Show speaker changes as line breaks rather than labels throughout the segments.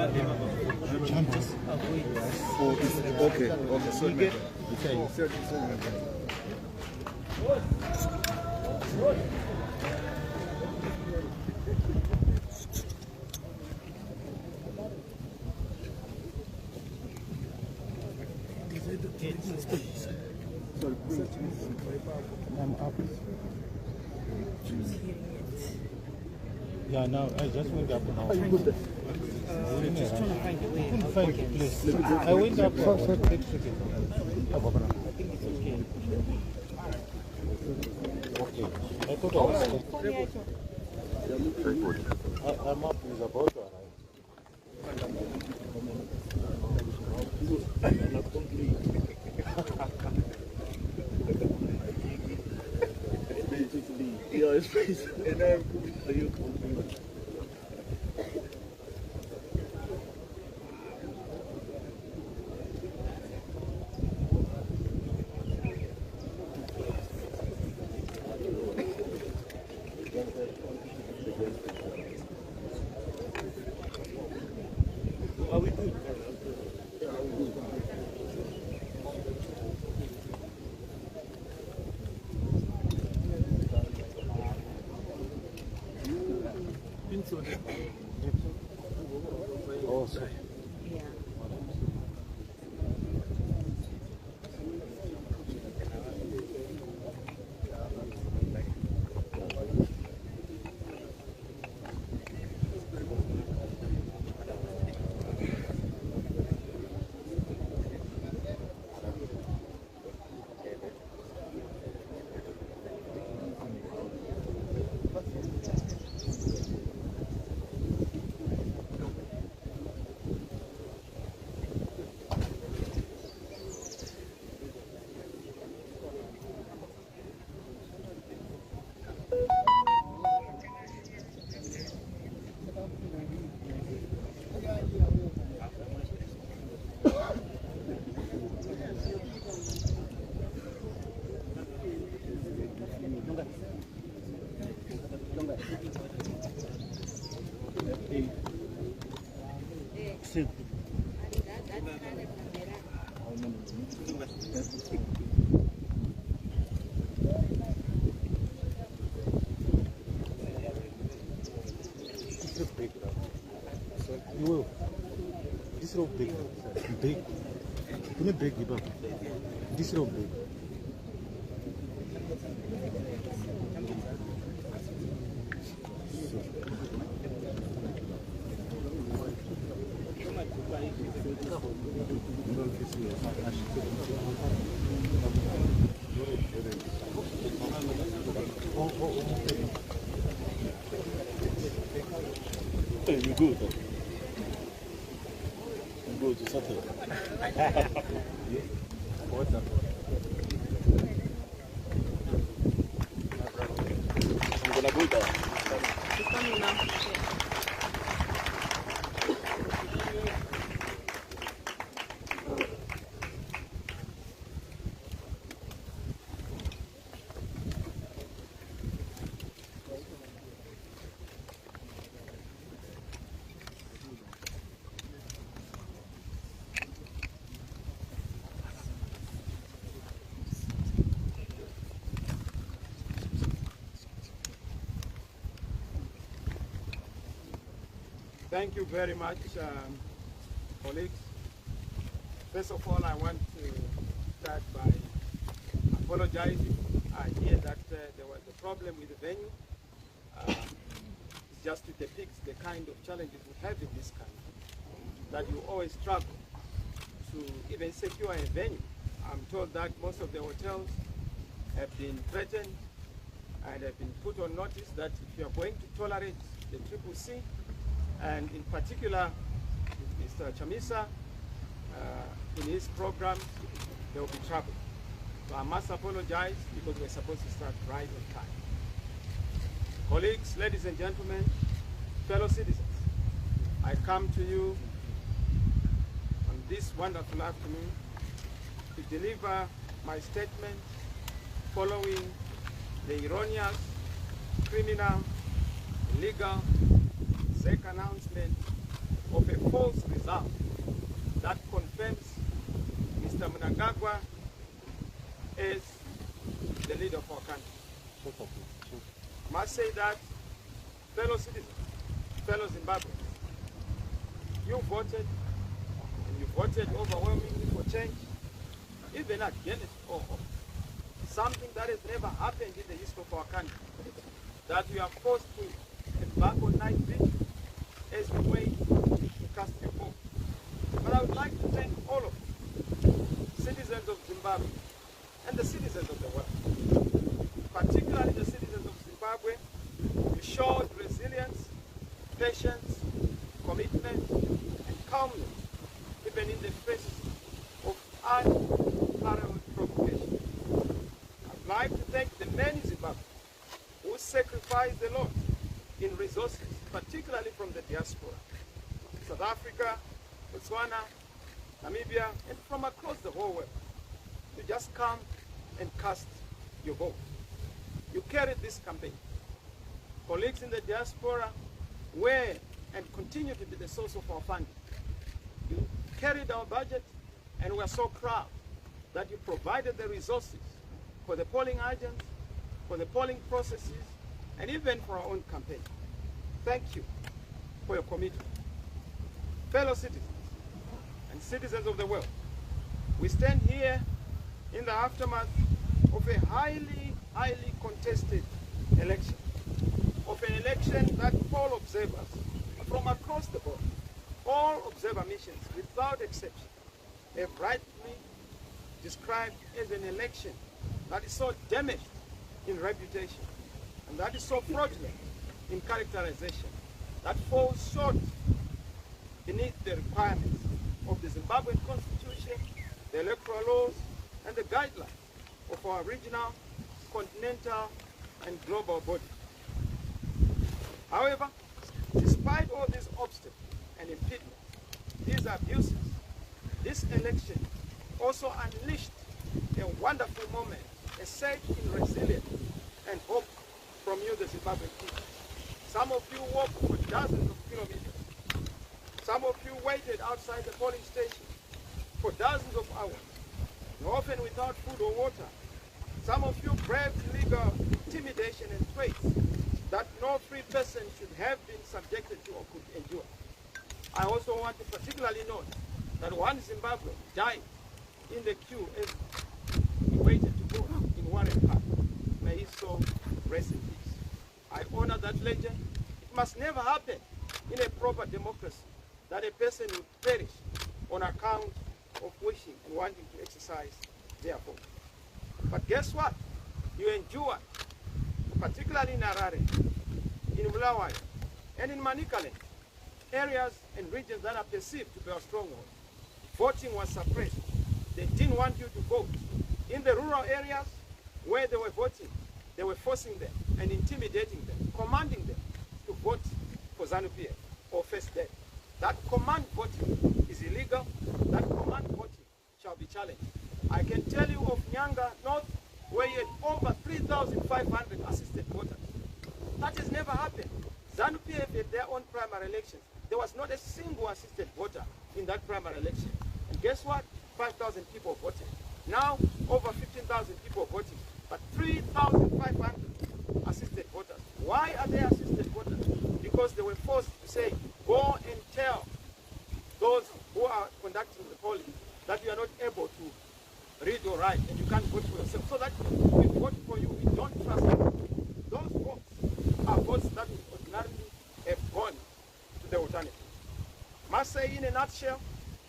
Okay, so you get I'm up. Yeah, now I just went up now.
Just trying to find a way.
Couldn't find the place. I went up for 6 seconds.
I think it's okay.
Okay. I thought I was I'm up is about to arrive.
Yeah, it's basically, and I'm complete. Are we good?
Oh, sorry.
Yeah.
You will. This rope big. Big. Can you break the back? This rope big.
Hey, you good? You go to settle.
What's up?
I'm gonna go down.
It's coming now.
Thank you very much, colleagues. First of all, I want to start by apologizing. I hear that there was a problem with the venue. It's just to depict the kind of challenges we have in this country, that you always struggle to even secure a venue. I'm told that most of the hotels have been threatened and have been put on notice that if you are going to tolerate the CCC, and in particular Mr. Chamisa, in his program, there will be trouble. So I must apologize because we're supposed to start right on time. Colleagues, ladies and gentlemen, fellow citizens, I come to you on this wonderful afternoon to deliver my statement following the erroneous, criminal, illegal ZEC announcement of a false result that confirms Mr. Mnangagwa as the leader of our country. I must say that, fellow citizens, fellow Zimbabweans, you voted, and you voted overwhelmingly for change, even against something that has never happened in the history of our country, that we are forced to embark on night vigil as the way to cast your vote. But I would like to thank all of you, citizens of Zimbabwe, and the citizens of the world, particularly the citizens of Zimbabwe. You showed resilience, patience, commitment, and calmness, even in the face of unparalleled provocation. I'd like to thank the many Zimbabweans who sacrificed a lot in resources, particularly from the diaspora, South Africa, Botswana, Namibia, and from across the whole world, to just come and cast your vote. You carried this campaign. Colleagues in the diaspora were and continue to be the source of our funding. You carried our budget, and we're so proud that you provided the resources for the polling agents, for the polling processes, and even for our own campaign. Thank you for your commitment. Fellow citizens and citizens of the world, we stand here in the aftermath of a highly contested election, of an election that all observers from across the board, all observer missions without exception, have rightly described as an election that is so damaged in reputation and that is so fraudulent in characterization, that falls short beneath the requirements of the Zimbabwean Constitution, the electoral laws, and the guidelines of our regional, continental, and global bodies. However, despite all these obstacles and impediments, these abuses, this election also unleashed a wonderful moment, a surge in resilience and hope from you, the Zimbabwean people. Some of you walked for dozens of kilometers. Some of you waited outside the polling station for dozens of hours, and often without food or water. Some of you braved illegal intimidation and threats that no free person should have been subjected to or could endure. I also want to particularly note that one Zimbabwean died in the queue as he waited to vote in Warren Park. May his soul rest in peace. I honor that legend. It must never happen in a proper democracy that a person would perish on account of wishing and wanting to exercise their vote. But guess what? You endured, particularly in Harare, in Bulawayo, and in Manicaland, areas and regions that are perceived to be our stronghold. Voting was suppressed. They didn't want you to vote. In the rural areas where they were voting, they were forcing them and intimidating them, commanding them to vote for ZANU-PF or First Death. That command voting is illegal. That command voting shall be challenged. I can tell you of Nyanga North, where you had over 3,500 assisted voters. That has never happened. ZANU-PF had their own primary elections. There was not a single assisted voter in that primary election. And guess what? 5,000 people voted. Now, over 15,000 people voting, but 3,500 assisted voters. Why are they assisted voters? Because they were forced to say, go and tell those who are conducting the polling that you are not able to read or write and you can't vote for yourself. So that we vote for you, we don't trust you. Those votes are votes that would ordinarily have gone to the alternative. Must say in a nutshell,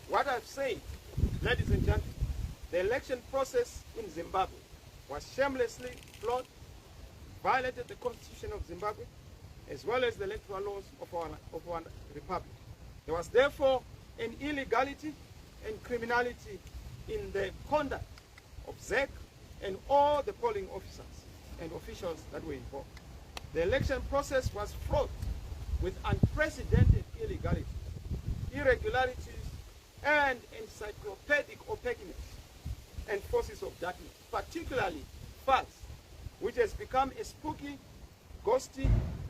what I've said, ladies and gentlemen, the election process in Zimbabwe was shamelessly flawed, violated the Constitution of Zimbabwe, as well as the electoral laws of our republic. There was therefore an illegality and criminality in the conduct of ZEC and all the polling officers and officials that were involved. The election process was fraught with unprecedented illegality, irregularities, and encyclopedic opaqueness and forces of darkness, particularly FALS, which has become a spooky, ghosty,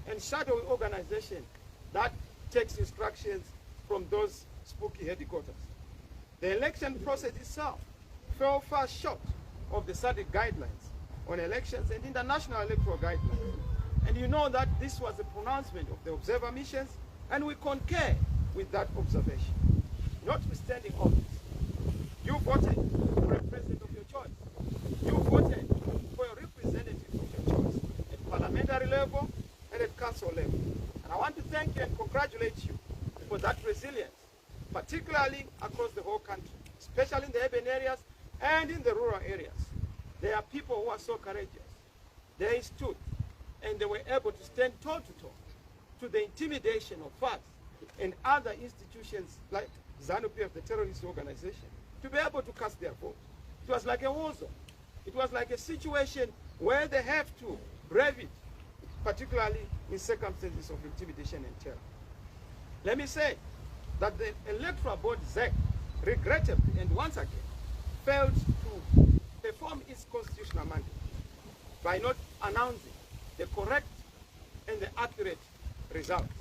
and shadowy organization that takes instructions from those spooky headquarters. The election process itself fell far short of the SADC guidelines on elections and international electoral guidelines. And you know that this was a pronouncement of the observer missions, and we concur with that observation. Notwithstanding all this, you voted for a president of your choice. You voted for a representative of your choice at parliamentary level and at council level. And I want to thank you and congratulate you for that resilience, particularly across the whole country, especially in the urban areas and in the rural areas. There are people who are so courageous. They stood and they were able to stand toe-to-toe to the intimidation of FARC and other institutions like ZANU-PF, the terrorist organization, to be able to cast their vote. It was like a war zone. It was like a situation where they have to brave it, particularly in circumstances of intimidation and terror. Let me say that the electoral board ZEC regrettably and once again failed to perform its constitutional mandate by not announcing the correct and the accurate results.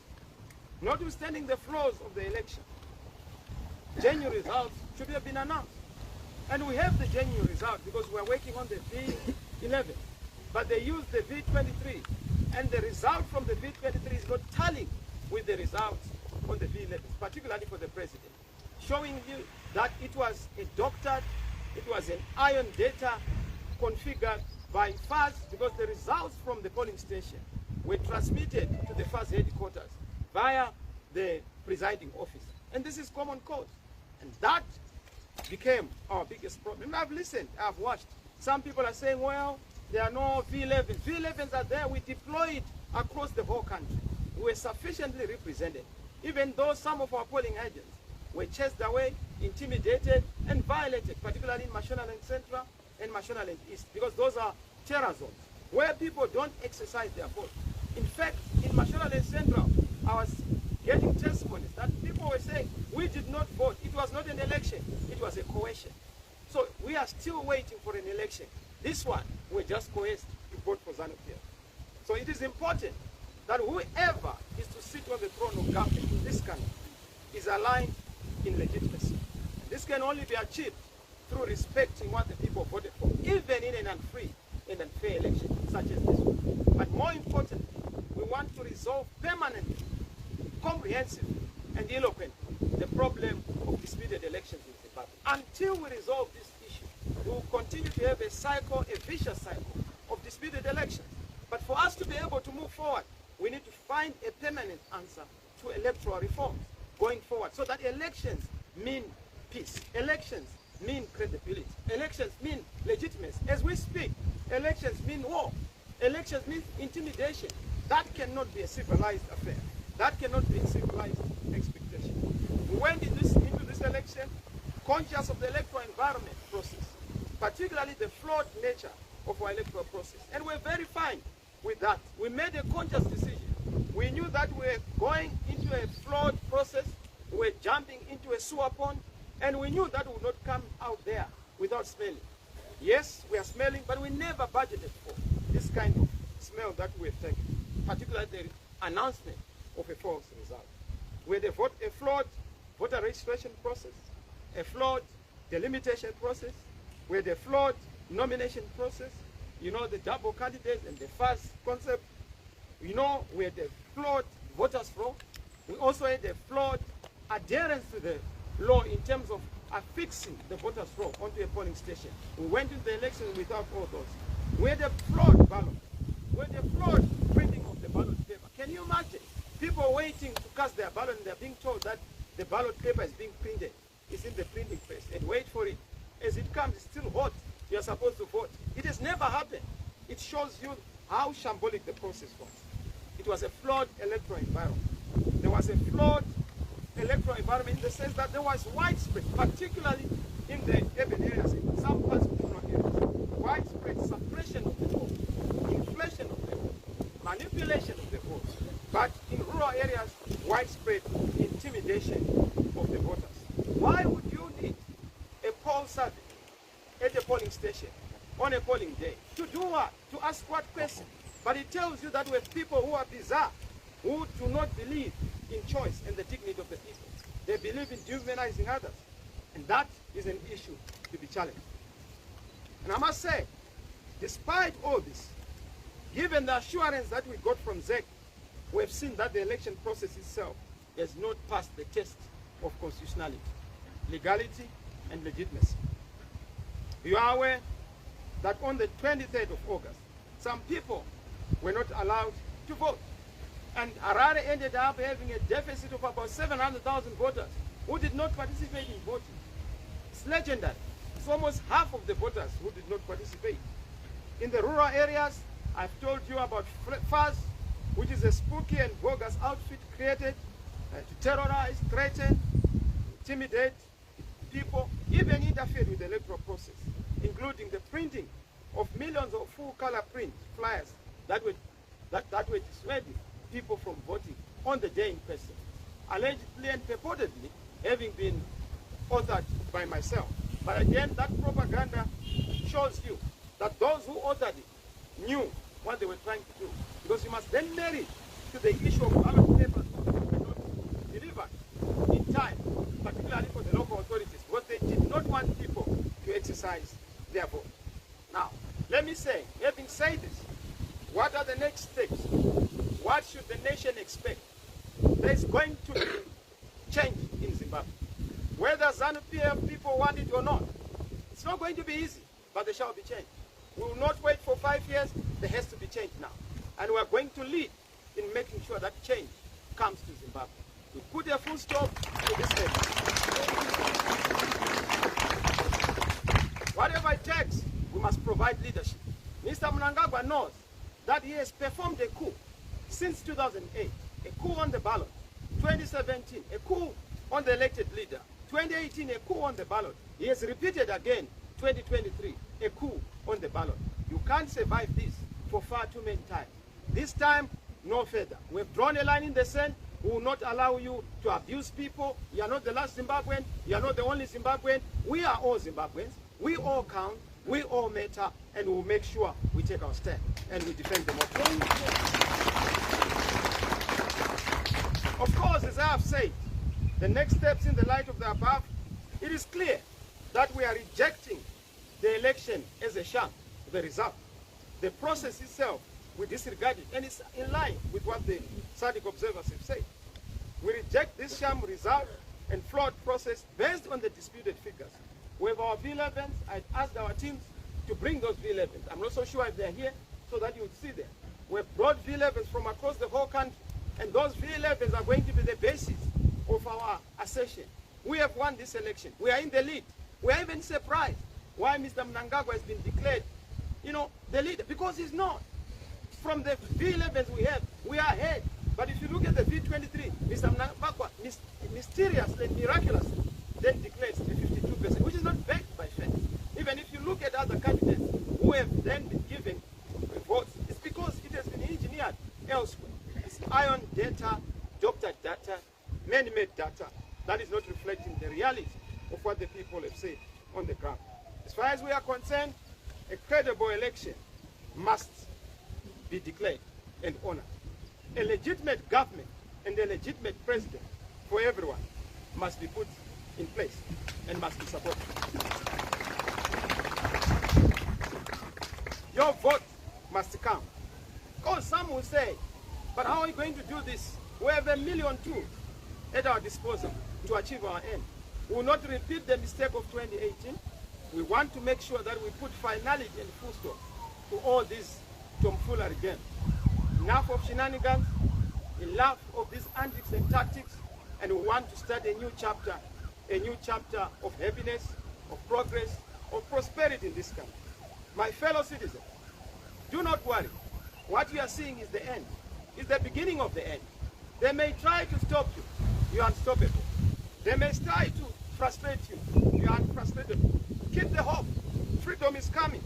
Notwithstanding the flaws of the election, genuine results should have been announced. And we have the genuine result because we are working on the V11. But they used the V23. And the result from the V23 is not tallying with the results on the V11, particularly for the president, showing you that it was a doctored, it was an iron data configured by FARC, because the results from the polling station were transmitted to the FARC headquarters via the presiding officer. And this is common cause. And that became our biggest problem. I've listened, I've watched. Some people are saying, well, there are no V11s. V11s are there. We deploy it across the whole country. We were sufficiently represented, even though some of our polling agents were chased away, intimidated, and violated, particularly in Mashonaland Central and Mashonaland East, because those are terror zones where people don't exercise their vote. In fact, in Mashonaland Central, I was getting testimonies that people were saying, we did not vote. It was not an election. It was a coercion. So we are still waiting for an election. This one, we're just coerced to vote for ZANU-PF. So it is important that whoever is to sit on the throne of government in this country is aligned in legitimacy. And this can only be achieved through respecting what the people voted for, even in an unfree and unfair election such as this one. But more importantly, we want to resolve permanently, comprehensively, and eloquently the problem of disputed elections in Zimbabwe. Until we resolve this issue, we will continue to have a cycle, a vicious cycle of disputed elections. But for us to be able to move forward, we need to find a permanent answer to electoral reforms going forward, so that elections mean peace. Elections mean credibility. Elections mean legitimacy. As we speak, elections mean war. Elections mean intimidation. That cannot be a civilized affair. That cannot be a civilized expectation. We went into this election conscious of the electoral environment process, particularly the flawed nature of our electoral process. And we're very fine with that. We made a conscious decision. We knew that we were going into a flawed process. We were jumping into a sewer pond, and we knew that we would not come out there without smelling. Yes, we are smelling, but we never budgeted for this kind of smell that we have taken, particularly the announcement of a false result. We had a flawed voter registration process, a flawed delimitation process, we had a flawed nomination process, you know, the double candidates and the first concept. You know, we had a flawed voters' roll. We also had a flawed adherence to the law in terms of affixing the voters' roll onto a polling station. We went into the election without all those. We had a flawed ballot. We had a flawed printing of the ballot paper. Can you imagine? People waiting to cast their ballot and they're being told that the ballot paper is being printed. It's in the printing press, and wait for it. As it comes, it's still hot. You're supposed to vote. It has never happened. It shows you how shambolic the process was. It was a flawed electoral environment. There was a flawed electoral environment in the sense that there was widespread, particularly in the urban areas, in some parts of the rural areas, widespread suppression of the vote, inflation of the vote, manipulation of the vote, but in rural areas, widespread intimidation of the voters. Why would you need a poll survey at a polling station on a polling day? To do what? To ask what question? But it tells you that we have people who are bizarre, who do not believe in choice and the dignity of the people. They believe in dehumanizing others. And that is an issue to be challenged. And I must say, despite all this, given the assurance that we got from ZEC, we have seen that the election process itself has not passed the test of constitutionality, legality, and legitimacy. You are aware that on the 23rd of August, some people were not allowed to vote. And Harare ended up having a deficit of about 700,000 voters who did not participate in voting. It's legendary. It's almost half of the voters who did not participate. In the rural areas, I've told you about FAS, which is a spooky and bogus outfit created to terrorize, threaten, intimidate people, even interfere with the electoral process, including the printing of millions of full-color print flyers that were dissuading people from voting on the day in question, allegedly and purportedly having been authored by myself. But again, that propaganda shows you that those who authored it knew what they were trying to do. Because you must then marry to the issue of ballot papers that were not delivered in time, particularly for the local authorities, because they did not want people to exercise their vote. Now, let me say, having said this, what are the next steps? What should the nation expect? There's going to be change in Zimbabwe. Whether ZANU-PF people want it or not, it's not going to be easy, but there shall be change. We will not wait for 5 years. There has to be change now. And we are going to lead in making sure that change comes to Zimbabwe. We put a full stop to this thing. Whatever it takes, we must provide leadership. Mr. Mnangagwa knows that he has performed a coup since 2008, a coup on the ballot, 2017, a coup on the elected leader, 2018, a coup on the ballot. He has repeated again, 2023, a coup on the ballot. You can't survive this for far too many times. This time, no further. We've drawn a line in the sand. We will not allow you to abuse people. You are not the last Zimbabwean. You are not the only Zimbabwean. We are all Zimbabweans. We all count. We all matter. And we will make sure we take our stand and we defend democracy. Of course, as I have said, the next steps in the light of the above, it is clear that we are rejecting the election as a sham, the result. The process itself, we disregard it, and it's in line with what the SADC observers have said. We reject this sham result and flawed process based on the disputed figures. We have our V11s. I asked our teams to bring those V11s. I'm not so sure if they're here, so that you would see them. We've brought V11s from across the whole country, and those V11s are going to be the basis of our assertion. We have won this election. We are in the lead. We are even surprised why Mr. Mnangagwa has been declared, the leader, because he's not. From the V11s we have, we are ahead. But if you look at the V23, Mr. Mnangagwa mysteriously and miraculously then declares a 52%, which is not backed by facts. Even if you look at other candidates who have then been given votes, it's because it has been engineered elsewhere. It's iron data, doctored data, man-made data that is not reflecting the reality of what the people have said on the ground. As far as we are concerned, a credible election must be declared and honored. A legitimate government and a legitimate president for everyone must be put in place and must be supported. Your vote must count. Because some will say, but how are we going to do this? We have 1.2 million at our disposal to achieve our end. We will not repeat the mistake of 2018. We want to make sure that we put finality and full stop to all this tomfoolery again. Enough of shenanigans, enough of these antics and tactics, and we want to start a new chapter of happiness, of progress, of prosperity in this country. My fellow citizens, do not worry. What you are seeing is the end. It's the beginning of the end. They may try to stop you. You are unstoppable. They may try to frustrate you. You are unfrustratable. Keep the hope. Freedom is coming.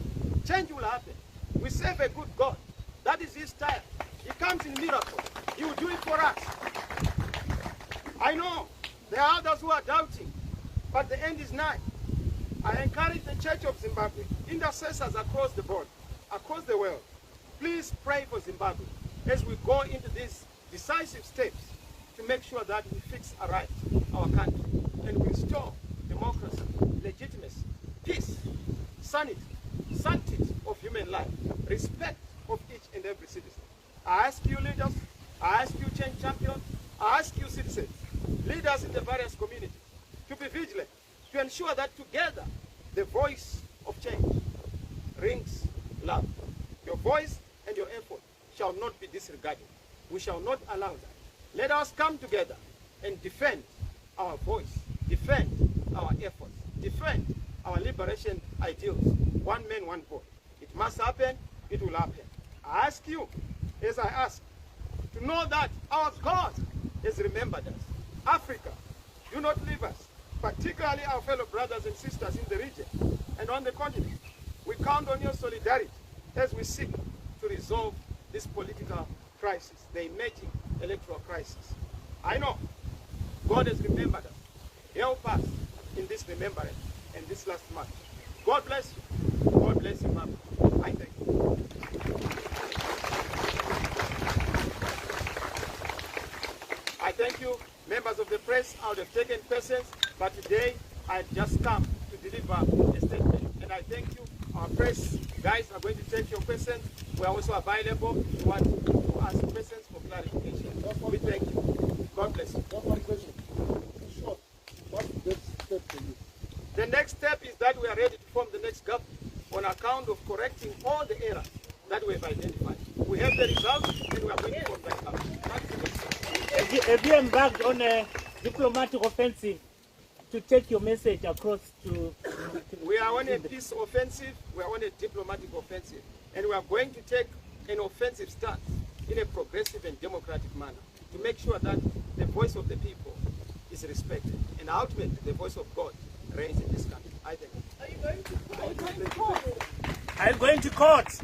Change will happen. We serve a good God. That is his style. He comes in miracles. He will do it for us. I know there are others who are doubting, but the end is nigh. I encourage the Church of Zimbabwe, intercessors across the board, across the world, please pray for Zimbabwe as we go into these decisive steps to make sure that we fix our rights. our country and restore democracy, legitimacy, peace, sanity, sanctity of human life, respect of each and every citizen. I ask you leaders, I ask you change champions, I ask you citizens, leaders in the various communities, to be vigilant, to ensure that together the voice of change rings loud. Your voice and your effort shall not be disregarded. We shall not allow that. Let us come together and defend our voice, defend our efforts, defend our liberation ideals. One man, one vote. It must happen, it will happen. I ask you, as I ask, to know that our God has remembered us. Africa, do not leave us, particularly our fellow brothers and sisters in the region and on the continent. We count on your solidarity as we seek to resolve this political crisis, the emerging electoral crisis. I know God has remembered us. Help us in this remembrance and this last month. God bless you. God bless you, Mama. I thank you. I thank you, members of the press. I would have taken questions, but today I just come to deliver a statement. And I thank you. Our press guys are going to take your questions. We are also available if you want to ask questions for clarification. We thank you. God bless you.
One question. Short. What's the next step for you?
The next step is that we are ready to form the next government on account of correcting all the errors that we have identified. We have the results and we are going to form that government. That's the next step.
Have you embarked on a diplomatic offensive to take your message across to...
We are on a peace offensive, we are on a diplomatic offensive, and we are going to take an offensive stance in a progressive and democratic manner to make sure that the voice of the people is respected, and ultimately the voice of God reigns in this country. I think. Are you going to court?
I'm going to court.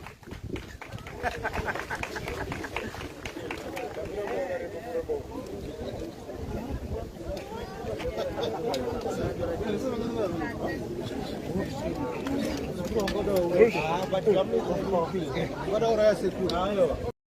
But